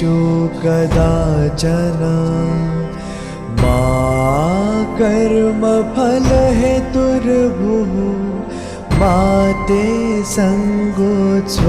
फलेषु कदाचन मा कर्मफलहेतुर्भुः मा ते सङ्गोत्स्वकर्मणि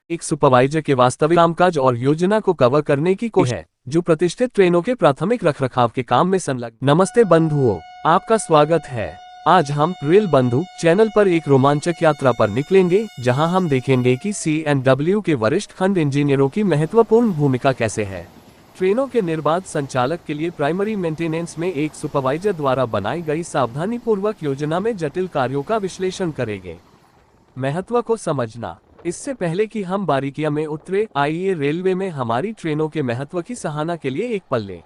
एक सुपरवाइजर के वास्तविक कामकाज और योजना को कवर करने की कोशिश है जो प्रतिष्ठित ट्रेनों के प्राथमिक रखरखाव के काम में संलग्न। नमस्ते बंधुओं, आपका स्वागत है। आज हम रेल बंधु चैनल पर एक रोमांचक यात्रा पर निकलेंगे जहां हम देखेंगे कि C&W के वरिष्ठ खंड इंजीनियरों की महत्वपूर्ण भूमिका कैसे है। ट्रेनों के निर्बाध संचालक के लिए प्राइमरी मेंटेनेंस में एक सुपरवाइजर द्वारा बनाई गई सावधानीपूर्वक योजना में जटिल कार्यों का विश्लेषण करेंगे। महत्व को समझना। इससे पहले कि हम बारीकियां में उतरे, आइए रेलवे में हमारी ट्रेनों के महत्व की सराहना के लिए एक पल लें।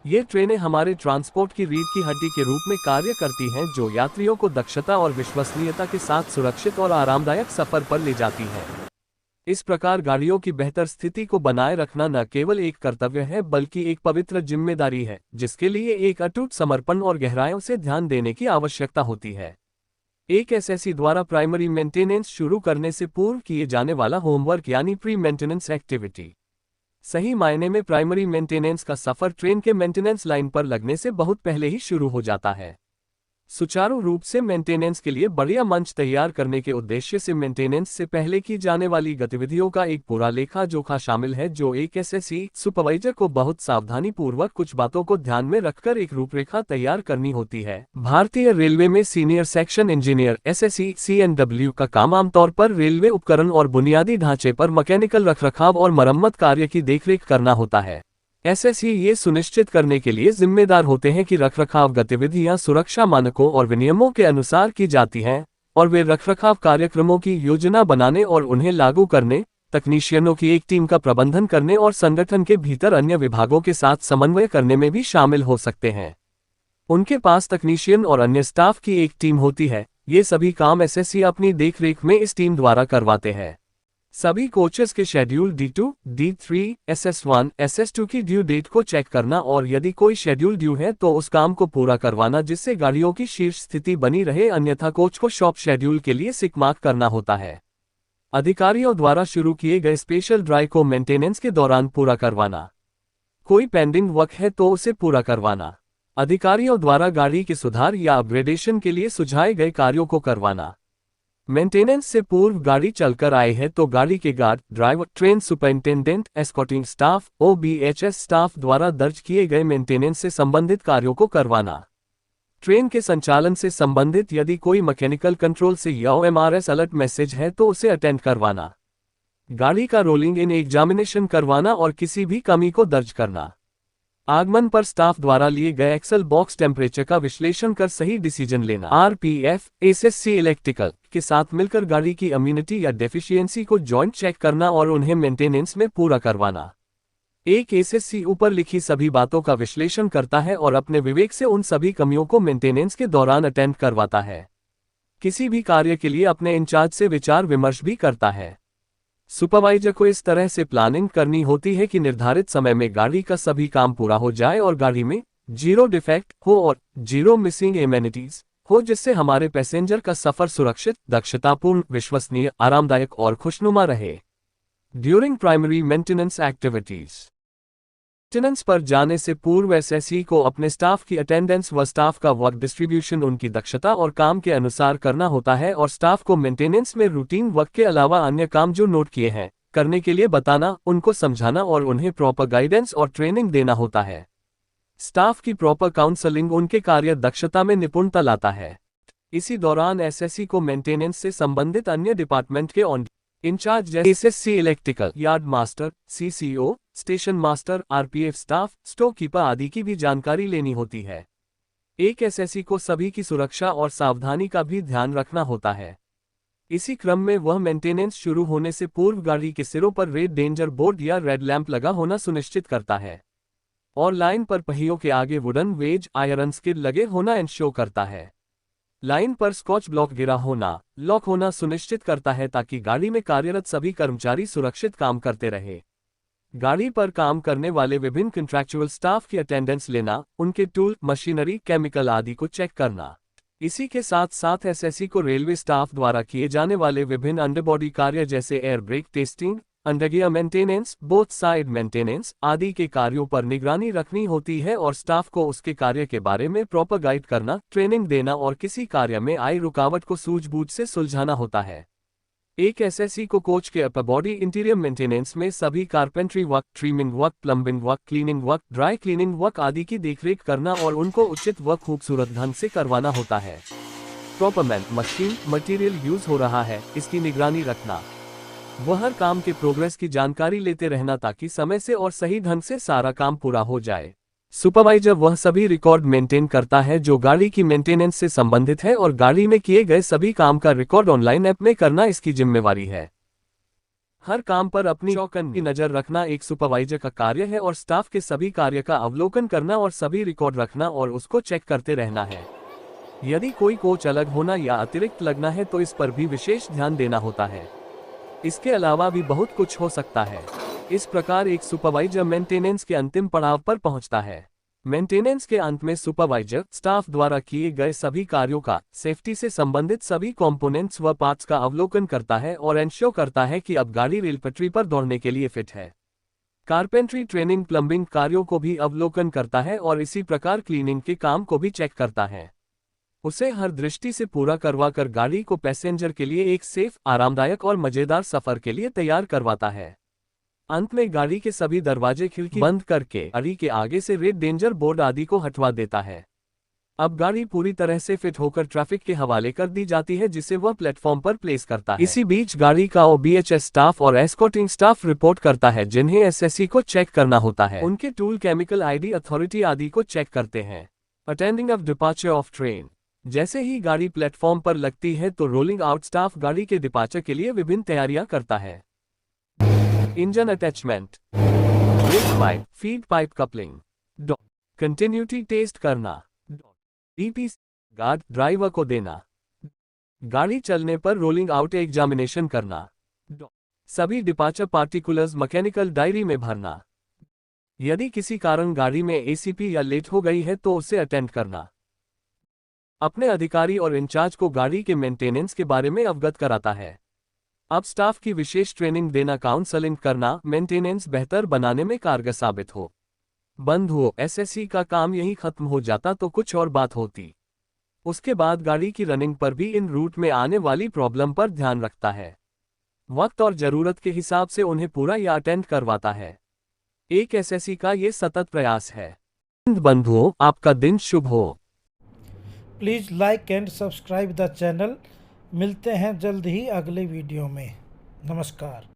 ये ट्रेनें हमारे ट्रांसपोर्ट की रीढ़ की हड्डी के रूप में कार्य करती हैं, जो यात्रियों को दक्षता और विश्वसनीयता के साथ सुरक्षित और आरामदायक सफर पर ले जाती हैं। इस प्रकार गाड़ियों की बेहतर स्थिति को बनाए रखना न केवल एक कर्तव्य है बल्कि एक पवित्र जिम्मेदारी है, जिसके लिए एक अटूट समर्पण और गहराइयों से ध्यान देने की आवश्यकता होती है। एक एसएससी द्वारा प्राइमरी मेंटेनेंस शुरू करने से पूर्व किए जाने वाला होमवर्क यानी प्री मेंटेनेंस एक्टिविटी। सही मायने में प्राइमरी मेंटेनेंस का सफर ट्रेन के मेंटेनेंस लाइन पर लगने से बहुत पहले ही शुरू हो जाता है। सुचारू रूप से मेंटेनेंस के लिए बढ़िया मंच तैयार करने के उद्देश्य से मेंटेनेंस से पहले की जाने वाली गतिविधियों का एक पूरा लेखा जोखा शामिल है, जो एक एसएससी सुपरवाइजर को बहुत सावधानी पूर्वक कुछ बातों को ध्यान में रखकर एक रूपरेखा तैयार करनी होती है। भारतीय रेलवे में senior section engineer SSC C&W का काम आमतौर पर रेलवे उपकरण और बुनियादी ढांचे पर मैकेनिकल रखरखाव और मरम्मत कार्य की देखरेख करना होता है। एसएससी ये सुनिश्चित करने के लिए जिम्मेदार होते हैं कि रखरखाव गतिविधियां सुरक्षा मानकों और विनियमों के अनुसार की जाती हैं, और वे रखरखाव कार्यक्रमों की योजना बनाने और उन्हें लागू करने, तकनीशियनों की एक टीम का प्रबंधन करने और संगठन के भीतर अन्य विभागों के साथ समन्वय करने में भी शामिल हो सकते हैं। उनके पास तकनीशियन और अन्य स्टाफ की एक टीम होती है। ये सभी काम एसएससी अपनी देखरेख में इस टीम द्वारा करवाते हैं। सभी कोचेस के schedule D2, D3, SS1, SS2 की ड्यू डेट को चेक करना और यदि कोई शेड्यूल ड्यू है तो उस काम को पूरा करवाना जिससे गाड़ियों की शीर्ष स्थिति बनी रहे, अन्यथा कोच को शॉप शेड्यूल के लिए सिक मार्क करना होता है। अधिकारियों द्वारा शुरू किए गए स्पेशल ड्राइव को मेंटेनेंस के दौरान पूरा करवाना। कोई पेंडिंग वर्क है तो उसे पूरा करवाना। अधिकारियों द्वारा गाड़ी के सुधार या अपग्रेडेशन के लिए सुझाए गए कार्यों को करवाना। मेंटेनेंस से पूर्व गाड़ी चलकर आए हैं तो गाड़ी के guard, driver, train superintendent, escorting staff, OBHS staff द्वारा दर्ज किए गए मेंटेनेंस से संबंधित कार्यों को करवाना। ट्रेन के संचालन से संबंधित यदि कोई मैकेनिकल कंट्रोल से या OMRS अलर्ट मैसेज है तो उसे अटेंड करवाना। गाड़ी का रोलिंग इन एग्जामिनेशन करवाना और किसी भी कमी को दर्ज करना। आगमन पर स्टाफ द्वारा लिए गए एक्सेल बॉक्स टेम्परेचर का विश्लेषण कर सही डिसीजन लेना। RPF, एसएससी इलेक्ट्रिकल के साथ मिलकर गाड़ी की अम्यूनिटी या डेफिशिएंसी को जॉइंट चेक करना और उन्हें मेंटेनेंस में पूरा करवाना। एक एसएससी ऊपर लिखी सभी बातों का विश्लेषण करता है और अपने विवेक से उन सभी कमियों को मेंटेनेंस के दौरान अटेंड करवाता है। किसी भी कार्य के लिए अपने इंचार्ज से विचार विमर्श भी करता है। सुपरवाइजर को इस तरह से प्लानिंग करनी होती है कि निर्धारित समय में गाड़ी का सभी काम पूरा हो जाए और गाड़ी में जीरो डिफेक्ट हो और जीरो मिसिंग एमेनिटीज हो, जिससे हमारे पैसेंजर का सफर सुरक्षित, दक्षतापूर्ण, विश्वसनीय, आरामदायक और खुशनुमा रहे। During primary maintenance activities. Maintenance पर जाने से पूर्व एसएससी को अपने स्टाफ की अटेंडेंस व स्टाफ का वर्क डिस्ट्रीब्यूशन उनकी दक्षता और काम के अनुसार करना होता है और स्टाफ को मेंटेनेंस में रूटीन वर्क के अलावा अन्य काम जो नोट किए हैं करने के लिए बताना, उनको समझाना और उन्हें प्रॉपर गाइडेंस और ट्रेनिंग देना होता है। स्टाफ की प्रॉपर काउंसलिंग उनके कार्य दक्षता में निपुणता लाता है। इसी दौरान एसएससी को मेंटेनेंस से संबंधित अन्य डिपार्टमेंट के ऑन इंचार्ज जैसे SSC electrical, yard master, CCO, station master, RPF staff, store keeper आदि की भी जानकारी लेनी होती है। एक एसएससी को सभी की सुरक्षा और सावधानी का भी ध्यान रखना होता है। इसी क्रम में वह मेंटेनेंस शुरू होने से पूर्व गाड़ी के सिरों पर रेड डेंजर बोर्ड या रेड लैंप लगा होना सुनिश्चित करता है और लाइन पर पहियों के आगे वुडन वेज आयरन स्किड लगे होना इंश्योर करता है। लाइन पर स्कॉच ब्लॉक गिरा होना, लॉक होना सुनिश्चित करता है ताकि गाड़ी में कार्यरत सभी कर्मचारी सुरक्षित काम करते रहे। गाड़ी पर काम करने वाले विभिन्न कंट्रैक्चुअल स्टाफ की अटेंडेंस लेना, उनके टूल, मशीनरी, केमिकल आदि को चेक करना। इसी के साथ साथ एसएससी को रेलवे स्टाफ द्वारा किए जाने वाले विभिन्न अंडरबॉडी कार्य जैसे air brake testing, undergear maintenance, both side maintenance आदि के कार्यों पर निगरानी रखनी होती है और स्टाफ को उसके कार्य के बारे में प्रॉपर गाइड करना, ट्रेनिंग देना और किसी कार्य में आई रुकावट को सूझबूझ से सुलझाना होता है। एक एसएससी को कोच के अपर बॉडी इंटीरियर मेंटेनेंस में सभी carpentry work, trimming work, plumbing work, cleaning work, dry cleaning work आदि की देखरेख करना और उनको उचित व खूबसूरत ढंग से करवाना होता है। प्रॉपर मशीन मटेरियल यूज हो रहा है, इसकी निगरानी रखना। वह हर काम के प्रोग्रेस की जानकारी लेते रहना ताकि समय से और सही ढंग से सारा काम पूरा हो जाए। सुपरवाइजर वह सभी रिकॉर्ड मेंटेन करता है जो गाड़ी की मेंटेनेंस से संबंधित है और गाड़ी में किए गए सभी काम का रिकॉर्ड ऑनलाइन ऐप में करना इसकी जिम्मेवारी है। हर काम पर अपनी चौकन्नी नजर रखना एक सुपरवाइजर का कार्य है और स्टाफ के सभी कार्य का अवलोकन करना और सभी रिकॉर्ड रखना और उसको चेक करते रहना है। यदि कोई कोच अलग होना या अतिरिक्त लगना है तो इस पर भी विशेष ध्यान देना होता है। इसके अलावा भी बहुत कुछ हो सकता है। इस प्रकार एक सुपरवाइजर मेंटेनेंस के अंतिम पड़ाव पर पहुंचता है। मेंटेनेंस के अंत में सुपरवाइजर स्टाफ द्वारा किए गए सभी कार्यों का, सेफ्टी से संबंधित सभी कंपोनेंट्स व पार्ट्स का अवलोकन करता है और इंश्योर करता है कि अब गाड़ी रेल पटरी पर दौड़ने के लिए फिट है। कारपेंट्री, ट्रेनिंग, प्लम्बिंग कार्यों को भी अवलोकन करता है और इसी प्रकार क्लीनिंग के काम को भी चेक करता है। उसे हर दृष्टि से पूरा करवा कर गाड़ी को पैसेंजर के लिए एक सेफ, आरामदायक और मजेदार सफर के लिए तैयार करवाता है। अंत में गाड़ी के सभी दरवाजे, खिड़की बंद करके गाड़ी के आगे से रेड डेंजर बोर्ड आदि को हटवा देता है। अब गाड़ी पूरी तरह से फिट होकर ट्रैफिक के हवाले कर दी जाती है जिसे वह प्लेटफॉर्म पर प्लेस करता है। इसी बीच गाड़ी का OBHS स्टाफ और एस्कॉर्टिंग स्टाफ रिपोर्ट करता है जिन्हें एसएससी को चेक करना होता है। उनके टूल, केमिकल ID अथॉरिटी आदि को चेक करते हैं। Attending of departure of train. जैसे ही गाड़ी प्लेटफॉर्म पर लगती है तो रोलिंग आउट स्टाफ गाड़ी के डिपार्चर के लिए विभिन्न तैयारियां करता है। Engine attachment, brake pipe, feed pipe coupling, continuity test करना, DP गार्ड ड्राइवर को देना, गाड़ी चलने पर रोलिंग आउट एग्जामिनेशन करना, सभी डिपार्चर पार्टिकुलर्स मैकेनिकल डायरी में भरना। यदि किसी कारण गाड़ी में ACP या लेट हो गई है तो उसे अटेंड करना। अपने अधिकारी और इंचार्ज को गाड़ी के मेंटेनेंस के बारे में अवगत कराता है। अब स्टाफ की विशेष ट्रेनिंग देना, काउंसलिंग करना, मेंटेनेंस बेहतर बनाने में कारगर साबित हो। बंधुओं, एसएससी का काम यही खत्म हो जाता तो कुछ और बात होती। उसके बाद गाड़ी की रनिंग पर भी इन रूट में आने वाली प्रॉब्लम पर ध्यान रखता है। वक्त और जरूरत के हिसाब से उन्हें पूरा या अटेंड करवाता है। एक एसएससी का ये सतत प्रयास है। बंधुओं, आपका दिन शुभ हो। Please like and subscribe the channel. मिलते हैं जल्द ही अगले वीडियो में। नमस्कार।